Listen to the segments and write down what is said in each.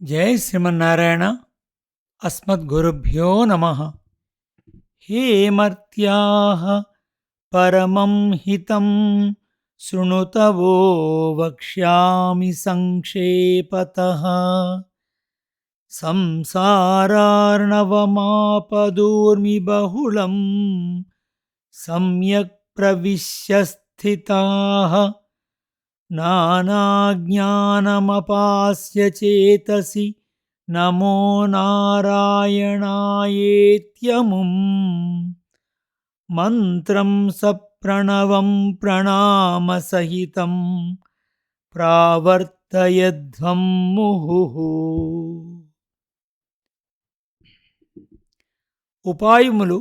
జై శ్రీమన్నారాయణ. అస్మద్గురుభ్యో నమ. హే మర్త్యాః పరమం హితం శృణుతవో వక్ష్యామి సంక్షేపతః. సంసారార్ణవమాపదూర్మి బహుళం సమ్యక్ ప్రవిశ్య స్థితాః. నానాజ్ఞానమపాస్య చేతసి నమో నారాయణాయేత్యముం. మంత్రం సప్రణవం ప్రణామసహితం ప్రావర్తయధ్వం ముహుః. ఉపాయములు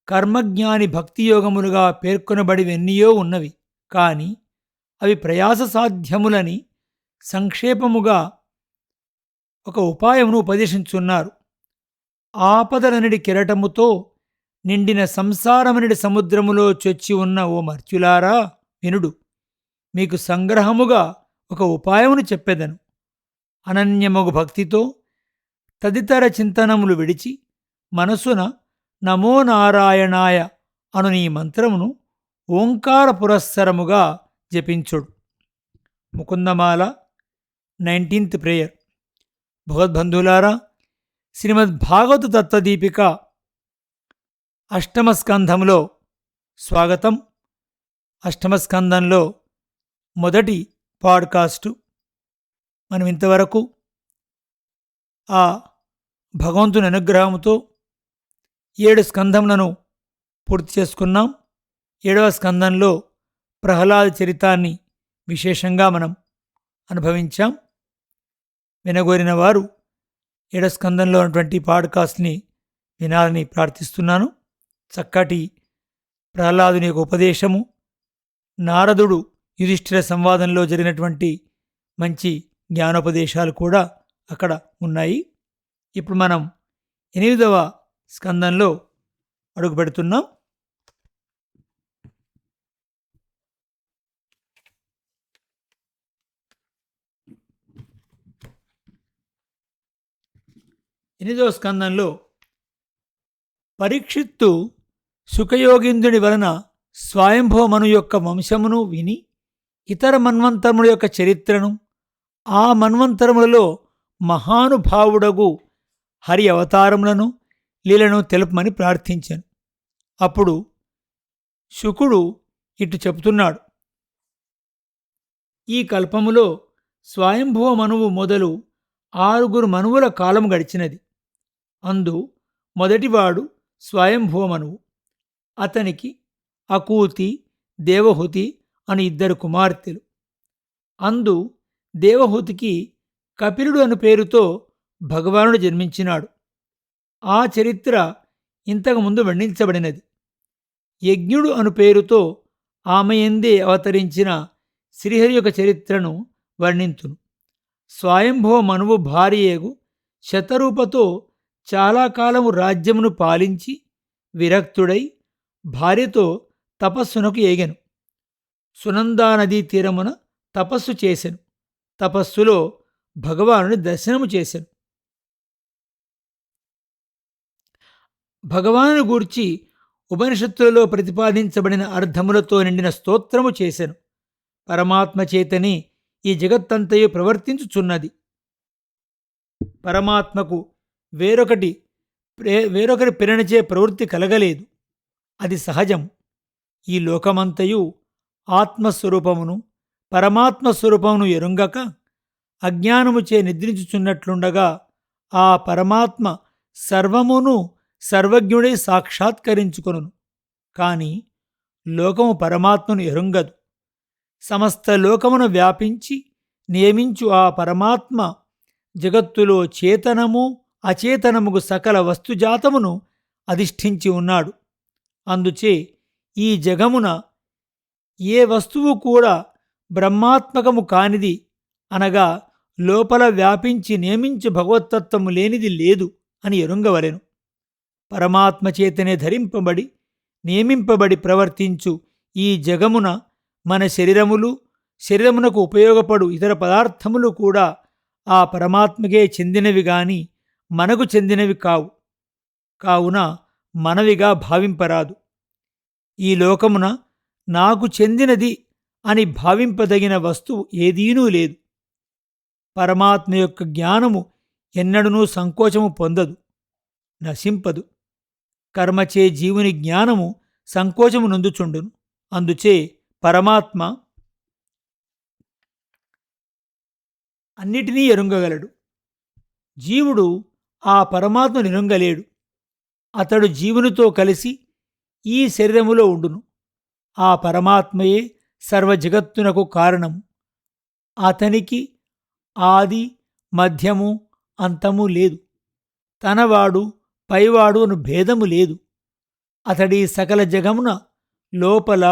కర్మజ్ఞాని భక్తియోగములుగా పేర్కొనబడివెన్నియో ఉన్నవి. కాని అవి ప్రయాస సాధ్యములని సంక్షేపముగా ఒక ఉపాయమును ఉపదేశించున్నారు. ఆపదలనడి కెరటముతో నిండిన సంసారమనడి సముద్రములో చొచ్చి ఉన్న ఓ మర్త్యులారా వినుడు. మీకు సంగ్రహముగా ఒక ఉపాయమును చెప్పెదను. అనన్యమగు భక్తితో తదితర చింతనములు విడిచి మనసున నమో నారాయణాయ అను నీ మంత్రమును ఓంకార పురస్సరముగా జపించుడు. Mukundamala 19th prayer. భగవద్బంధులారా, శ్రీమద్భాగవత తత్వదీపిక 8వ స్కంధంలో స్వాగతం. 8వ స్కంధంలో మొదటి పాడ్కాస్టు. మనం ఇంతవరకు ఆ భగవంతుని అనుగ్రహంతో 7 స్కంధములను పూర్తి చేసుకున్నాం. 7వ స్కంధంలో ప్రహ్లాద చరితాన్ని విశేషంగా మనం అనుభవించాం. వినగోరిన వారు 7వ స్కంధంలో ఉన్నటువంటి పాడ్కాస్ట్ని వినాలని ప్రార్థిస్తున్నాను. చక్కటి ప్రహ్లాదుని యొక్క ఉపదేశము, నారదుడు యుధిష్ఠిర సంవాదంలో జరిగినటువంటి మంచి జ్ఞానోపదేశాలు కూడా అక్కడ ఉన్నాయి. ఇప్పుడు మనం 8వ స్కంధంలో అడుగు పెడుతున్నాం. ఎనిమిదవ స్కంధంలో పరీక్షిత్తు సుఖయోగీంద్రుని వలన స్వయంభవమను యొక్క వంశమును విని ఇతర మన్వంతరముల యొక్క చరిత్రను, ఆ మన్వంతరములలో మహానుభావుడగు హరి అవతారములను లీలను తెలుపమని ప్రార్థించాను. అప్పుడు శుకుడు ఇటు చెబుతున్నాడు. ఈ కల్పములో స్వయంభవ మనువు మొదలు 6 మనువుల కాలం గడిచినది. అందు మొదటివాడు స్వయంభవ మనువు. అతనికి అకూతి, దేవహుతి అని 2 కుమార్తెలు. అందు దేవహుతికి కపిలుడు అను పేరుతో భగవానుడు జన్మించినాడు. ఆ చరిత్ర ఇంతకుముందు వర్ణించబడినది. యజ్ఞుడు అను పేరుతో ఆమెయందే అవతరించిన శ్రీహరి యొక్క చరిత్రను వర్ణింతును. స్వయంభవ మనువు భార్యేగు శతరూపతో చాలా కాలము రాజ్యమును పాలించి విరక్తుడై భార్యతో తపస్సునకు ఏగెను. సునందా నదీ తీరమున తపస్సు చేసెను. తపస్సులో భగవానుని దర్శనము చేసెను. భగవాను గూర్చి ఉపనిషత్తులలో ప్రతిపాదించబడిన అర్థములతో నిండిన స్తోత్రము చేసెను. పరమాత్మ చేతనే ఈ జగత్తంతయు ప్రవర్తించుచున్నది. పరమాత్మకు వేరొకరి ప్రేరణచే ప్రవృత్తి కలగలేదు. అది సహజము. ఈ లోకమంతయు ఆత్మస్వరూపమును పరమాత్మస్వరూపమును ఎరుంగక అజ్ఞానముచే నిద్రించుచున్నట్లుండగా ఆ పరమాత్మ సర్వమును సర్వజ్ఞుడై సాక్షాత్కరించుకొనును. కాని లోకము పరమాత్మను ఎరుంగదు. సమస్త లోకమును వ్యాపించి నియమించు ఆ పరమాత్మ జగత్తులో చేతనము అచేతనముగు సకల వస్తుజాతమును అధిష్ఠించి ఉన్నాడు. అందుచే ఈ జగమున ఏ వస్తువు కూడా బ్రహ్మాత్మకము కానిది, అనగా లోపల వ్యాపించి నియమించు భగవత్తత్వము లేనిది లేదు అని ఎరుంగవలెను. పరమాత్మ చేతనే ధరింపబడి నియమింపబడి ప్రవర్తించు ఈ జగమున మన శరీరములు, శరీరమునకు ఉపయోగపడు ఇతర పదార్థములు కూడా ఆ పరమాత్మకే చెందినవి గాని మనకు చెందినవి కావు. కావున మనవిగా భావింపరాదు. ఈ లోకమున నాకు చెందినది అని భావింపదగిన వస్తువు ఏదీనూ లేదు. పరమాత్మ యొక్క జ్ఞానము ఎన్నడూనూ సంకోచము పొందదు, నశింపదు. కర్మచే జీవుని జ్ఞానము సంకోచము నొందుచుండును. అందుచే పరమాత్మ అన్నిటినీ ఎరుంగగలడు. జీవుడు ఆ పరమాత్మను ఎరుంగలేడు. అతడు జీవునితో కలిసి ఈ శరీరములో ఉండును. ఆ పరమాత్మయే సర్వజగత్తునకు కారణము. అతనికి ఆది, మధ్యము, అంతము లేదు. తనవాడు, పైవాడు అను భేదము లేదు. అతడి సకల జగమున లోపల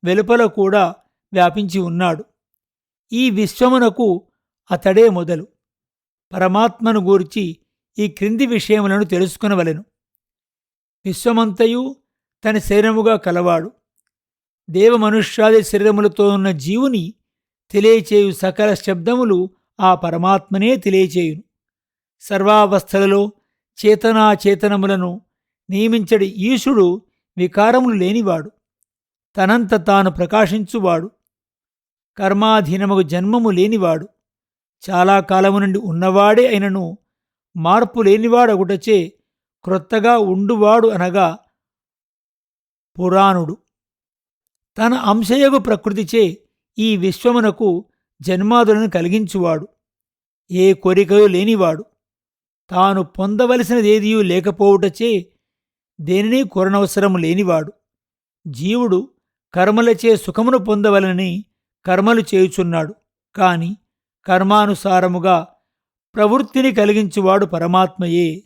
వెలుపల కూడా వ్యాపించి ఉన్నాడు. ఈ విశ్వమునకు అతడే మొదలు. పరమాత్మను గూర్చి ఈ క్రింది విషయములను తెలుసుకొనవలెను. విశ్వమంతయు తన శరీరముగా కలవాడు. దేవమనుష్యాది శరీరములతో ఉన్న జీవుని తెలియచేయు సకల శబ్దములు ఆ పరమాత్మనే తెలియచేయును. సర్వావస్థలలో చేతనాచేతనములను నియమించడి ఈశుడు వికారములు లేనివాడు. తనంత తాను ప్రకాశించువాడు. కర్మాధీనముగు జన్మము లేనివాడు. చాలా కాలము నుండి ఉన్నవాడే అయినను మార్పు లేనివాడొకటచే క్రొత్తగా ఉండువాడు అనగా పురాణుడు. తన అంశయగు ప్రకృతిచే ఈ విశ్వమునకు జన్మాదులను కలిగించువాడు. ఏ కోరికయూ లేనివాడు. తాను పొందవలసినదేదియూ లేకపోవుటచే దేనిని కోరనవసరము లేనివాడు. జీవుడు కర్మలచే సుఖమును పొందవలని కర్మలు చేయుచున్నాడు. కాని కర్మానుసారముగా ప్రవృత్తిని కలిగించువాడు పరమాత్మయే.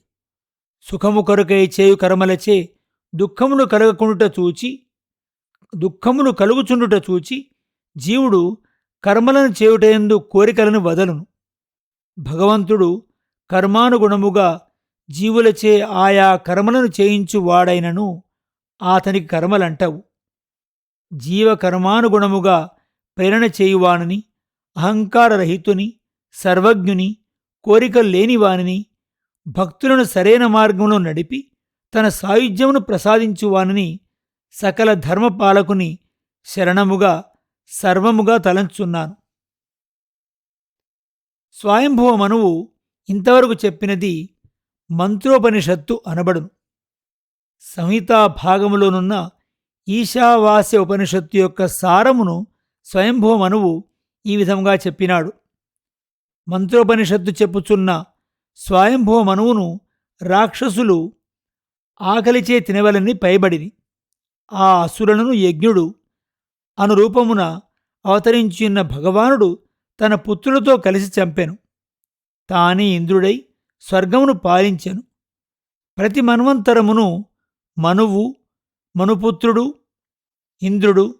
సుఖము కొరకై చేయు కర్మలచే దుఃఖమును కలుగుచుండుట చూచి జీవుడు కర్మలను చేయుటయందు కోరికలను వదలును. భగవంతుడు కర్మానుగుణముగా జీవులచే ఆయా కర్మలను చేయించువాడైనను అతనికి కర్మలంటవు. జీవకర్మానుగుణముగా ప్రేరణ చేయువానిని, అహంకారరహితుని, సర్వజ్ఞుని, కోరికలు లేనివానిని, భక్తులను సరైన మార్గంలో నడిపి తన సాయుధ్యమును ప్రసాదించువానిని సకల ధర్మపాలకుని శరణముగా సర్వముగా తలంచున్నాను. స్వయంభువ మనువు ఇంతవరకు చెప్పినది మంత్రోపనిషత్తు అనబడును. సంహితా భాగములోనున్న ఈశావాస్య ఉపనిషత్తు యొక్క సారమును స్వయంభువ మనువు ఈ విధంగా చెప్పినాడు. మంత్రోపనిషత్తు చెప్పుచున్న స్వయంభువ మనువును రాక్షసులు ఆకలిచే తినవలని పైబడిని. ఆ అసురులను యజ్ఞుడు అనురూపమున అవతరించియున్న భగవానుడు తన పుత్రులతో కలిసి చంపెను. తానే ఇంద్రుడై స్వర్గమును పాలించెను. ప్రతి మన్వంతరమును మనువు, మనుపుత్రుడు, ఇంద్రుడు,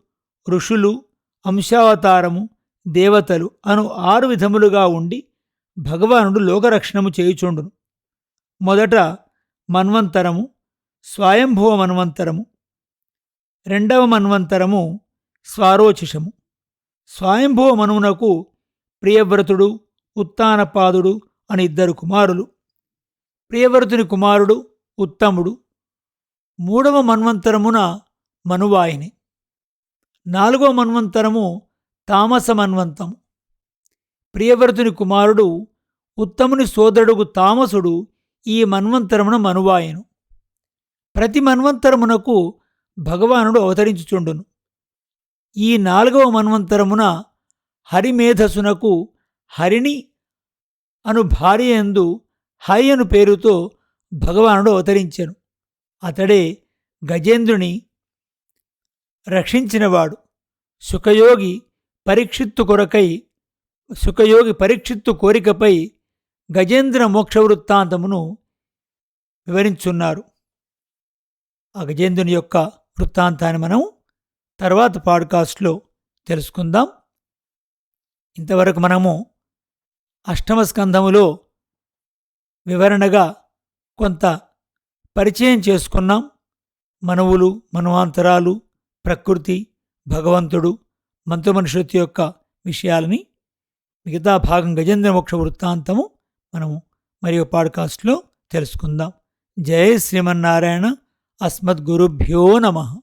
ఋషులు, అంశావతారము, దేవతలు అను 6 విధములుగా ఉండి భగవానుడు లోకరక్షణము చేయుచుండును. మొదట మన్వంతరము, స్వయంభువ మన్వంతరము. రెండవ మన్వంతరము స్వారోచిషము. స్వయంభువ మనువునకు ప్రియవ్రతుడు, ఉత్తానపాదుడు అని 2 కుమారులు. ప్రియవ్రతుని కుమారుడు ఉత్తముడు. 3వ మన్వంతరమున మనువాయిని. 4వ మన్వంతరము తామస మన్వంతము. ప్రియవ్రతుని కుమారుడు ఉత్తముని సోదరుడు తామసుడు ఈ మన్వంతరమున మనువాయను. ప్రతి మన్వంతరమునకు భగవానుడు అవతరించుచుండును. ఈ 4వ మన్వంతరమున హరిమేధసునకు హరిణి అను భార్యయందు హరి అను పేరుతో భగవానుడు అవతరించెను. అతడే గజేంద్రుని రక్షించినవాడు. సుఖయోగి పరీక్షిత్తు కోరికపై గజేంద్ర మోక్ష వృత్తాంతమును వివరించున్నారు. ఆ గజేంద్రుని యొక్క వృత్తాంతాన్ని మనం తర్వాత పాడ్కాస్ట్లో తెలుసుకుందాం. ఇంతవరకు మనము 8వ స్కంధములో వివరణగా కొంత పరిచయం చేసుకున్నాం. మనువులు, మన్వాంతరాలు, ప్రకృతి, భగవంతుడు, మంత్రమనుషత్తు యొక్క విషయాలని మిగతా భాగం గజేంద్ర మోక్ష వృత్తాంతము మనము మరియు పాడ్కాస్ట్లో తెలుసుకుందాం. జై శ్రీమన్నారాయణ. అస్మద్గురుభ్యో నమః.